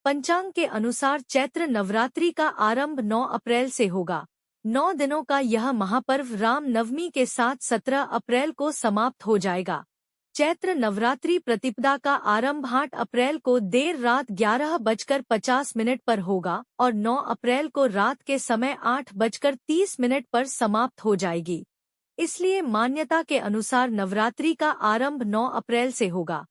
पंचांग के अनुसार चैत्र नवरात्रि का आरंभ 9 अप्रैल से होगा। 9 दिनों का यह महापर्व राम नवमी के साथ 17 अप्रैल को समाप्त हो जाएगा। चैत्र नवरात्रि प्रतिपदा का आरंभ 8 अप्रैल को देर रात 11:50 पर होगा और 9 अप्रैल को रात के समय 8:30 पर समाप्त हो जाएगी। इसलिए मान्यता के अनुसार नवरात्रि का आरंभ 9 अप्रैल से होगा।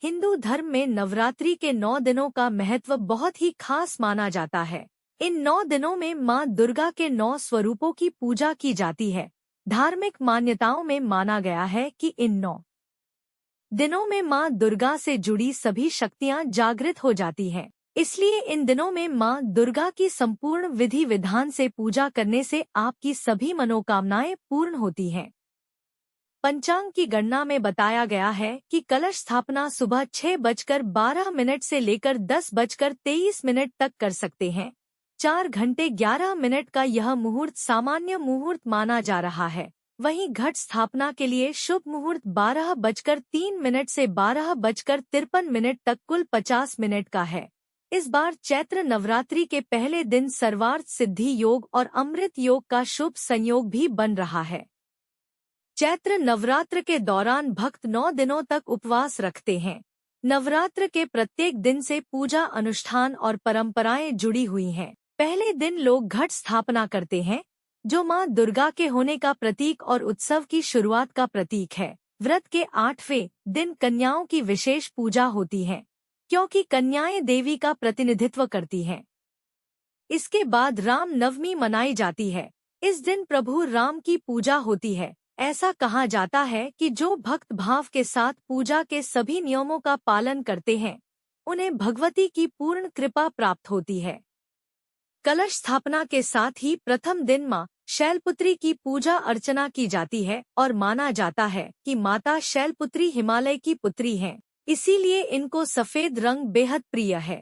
हिंदू धर्म में नवरात्रि के 9 दिनों का महत्व बहुत ही खास माना जाता है। इन 9 दिनों में मां दुर्गा के 9 स्वरूपों की पूजा की जाती है। धार्मिक मान्यताओं में माना गया है कि इन 9 दिनों में मां दुर्गा से जुड़ी सभी शक्तियां जागृत हो जाती हैं। इसलिए इन दिनों में मां दुर्गा की संपूर्ण विधि विधान से पूजा करने से आपकी सभी मनोकामनाएं पूर्ण होती हैं। पंचांग की गणना में बताया गया है कि कलश स्थापना सुबह 6:12 से लेकर 10:23 तक कर सकते हैं। 4 घंटे 11 मिनट का यह मुहूर्त सामान्य मुहूर्त माना जा रहा है। वहीं घट स्थापना के लिए शुभ मुहूर्त 12:03 से 12:53 तक कुल 50 मिनट का है। इस बार चैत्र नवरात्रि के पहले दिन सर्वार्थ सिद्धि योग और अमृत योग का शुभ संयोग भी बन रहा है। चैत्र नवरात्र के दौरान भक्त 9 दिनों तक उपवास रखते हैं। नवरात्र के प्रत्येक दिन से पूजा अनुष्ठान और परंपराएं जुड़ी हुई हैं। पहले दिन लोग घट स्थापना करते हैं, जो मां दुर्गा के होने का प्रतीक और उत्सव की शुरुआत का प्रतीक है। व्रत के 8वें दिन कन्याओं की विशेष पूजा होती है, क्योंकि कन्याएं देवी का प्रतिनिधित्व करती हैं। इसके बाद राम नवमी मनाई जाती है। इस दिन प्रभु राम की पूजा होती है। ऐसा कहा जाता है कि जो भक्त भाव के साथ पूजा के सभी नियमों का पालन करते हैं, उन्हें भगवती की पूर्ण कृपा प्राप्त होती है। कलश स्थापना के साथ ही प्रथम दिन मां शैलपुत्री की पूजा अर्चना की जाती है और माना जाता है कि माता शैलपुत्री हिमालय की पुत्री हैं, इसीलिए इनको सफेद रंग बेहद प्रिय है।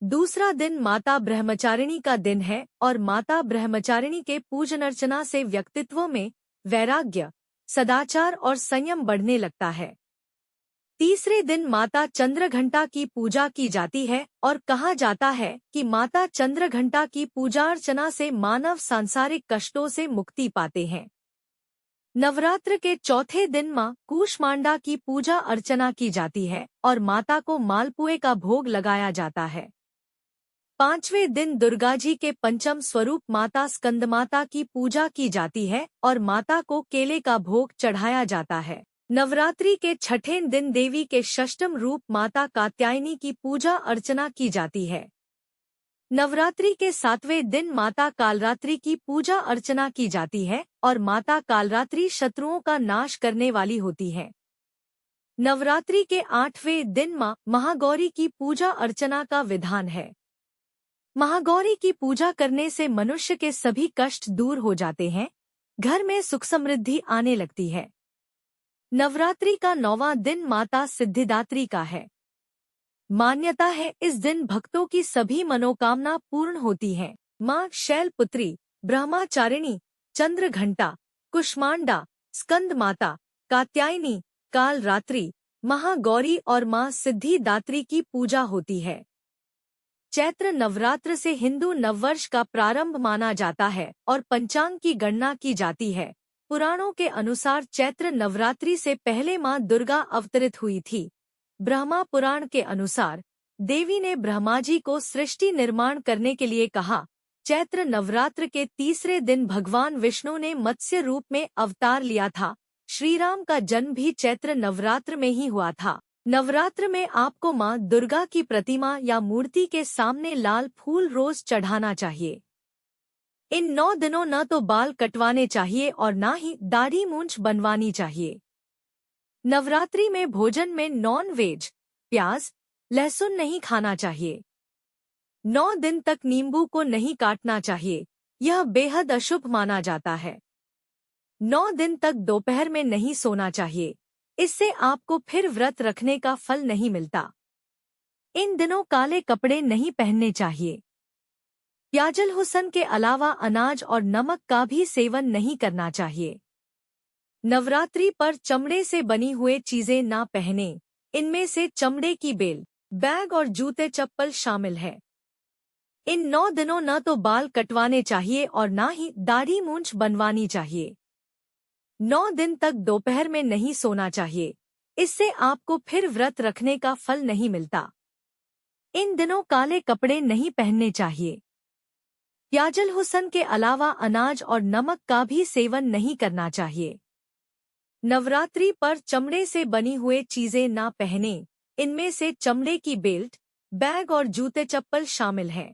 दूसरा दिन माता ब्रह्मचारिणी का दिन है और माता ब्रह्मचारिणी के पूजन अर्चना से व्यक्तित्व में वैराग्य, सदाचार और संयम बढ़ने लगता है। तीसरे दिन माता चंद्रघंटा की पूजा की जाती है और कहा जाता है कि माता चंद्रघंटा की पूजा अर्चना से मानव सांसारिक कष्टों से मुक्ति पाते हैं। नवरात्र के चौथे दिन मां कूष्मांडा की पूजा अर्चना की जाती है और माता को मालपुए का भोग लगाया जाता है। 5वें दिन दुर्गा जी के पंचम स्वरूप माता स्कंदमाता की पूजा की जाती है और माता को केले का भोग चढ़ाया जाता है। नवरात्रि के 6ठे दिन देवी के षष्ठम रूप माता कात्यायनी की पूजा अर्चना की जाती है। नवरात्रि के 7वें दिन माता कालरात्रि की पूजा अर्चना की जाती है और माता कालरात्रि शत्रुओं का नाश करने वाली होती है। नवरात्रि के 8वें दिन मां महागौरी की पूजा अर्चना का विधान है। महागौरी की पूजा करने से मनुष्य के सभी कष्ट दूर हो जाते हैं, घर में सुख समृद्धि आने लगती है। नवरात्रि का 9वां दिन माता सिद्धिदात्री का है। मान्यता है इस दिन भक्तों की सभी मनोकामना पूर्ण होती हैं। मां शैलपुत्री, ब्रह्मचारिणी, चंद्रघंटा, कुष्मांडा, स्कंद माता, कात्यायनी, कालरात्रि, महागौरी और मां सिद्धिदात्री की पूजा होती है। चैत्र नवरात्र से हिंदू नववर्ष का प्रारंभ माना जाता है और पंचांग की गणना की जाती है। पुराणों के अनुसार चैत्र नवरात्रि से पहले मां दुर्गा अवतरित हुई थी। ब्रह्मा पुराण के अनुसार देवी ने ब्रह्मा जी को सृष्टि निर्माण करने के लिए कहा। चैत्र नवरात्र के तीसरे दिन भगवान विष्णु ने मत्स्य रूप में अवतार लिया था। श्रीराम का जन्म भी चैत्र नवरात्र में ही हुआ था। नवरात्र में आपको मां दुर्गा की प्रतिमा या मूर्ति के सामने लाल फूल रोज चढ़ाना चाहिए। इन 9 दिनों न तो बाल कटवाने चाहिए और न ही दाढ़ी मूंछ बनवानी चाहिए। नवरात्रि में भोजन में नॉन वेज, प्याज, लहसुन नहीं खाना चाहिए। 9 दिन तक नींबू को नहीं काटना चाहिए, यह बेहद अशुभ माना जाता है। 9 दिन तक दोपहर में नहीं सोना चाहिए, इससे आपको फिर व्रत रखने का फल नहीं मिलता। इन दिनों काले कपड़े नहीं पहनने चाहिए। प्याजल हुसन के अलावा अनाज और नमक का भी सेवन नहीं करना चाहिए। नवरात्रि पर चमड़े से बनी हुए चीजें ना पहने, इनमें से चमड़े की बेल, बैग और जूते चप्पल शामिल है। इन 9 दिनों न तो बाल कटवाने चाहिए और न ही दाढ़ी मूंछ बनवानी चाहिए। 9 दिन तक दोपहर में नहीं सोना चाहिए, इससे आपको फिर व्रत रखने का फल नहीं मिलता। इन दिनों काले कपड़े नहीं पहनने चाहिए। प्याजल हुसन के अलावा अनाज और नमक का भी सेवन नहीं करना चाहिए। नवरात्रि पर चमड़े से बनी हुए चीजें ना पहने, इनमें से चमड़े की बेल्ट, बैग और जूते चप्पल शामिल हैं।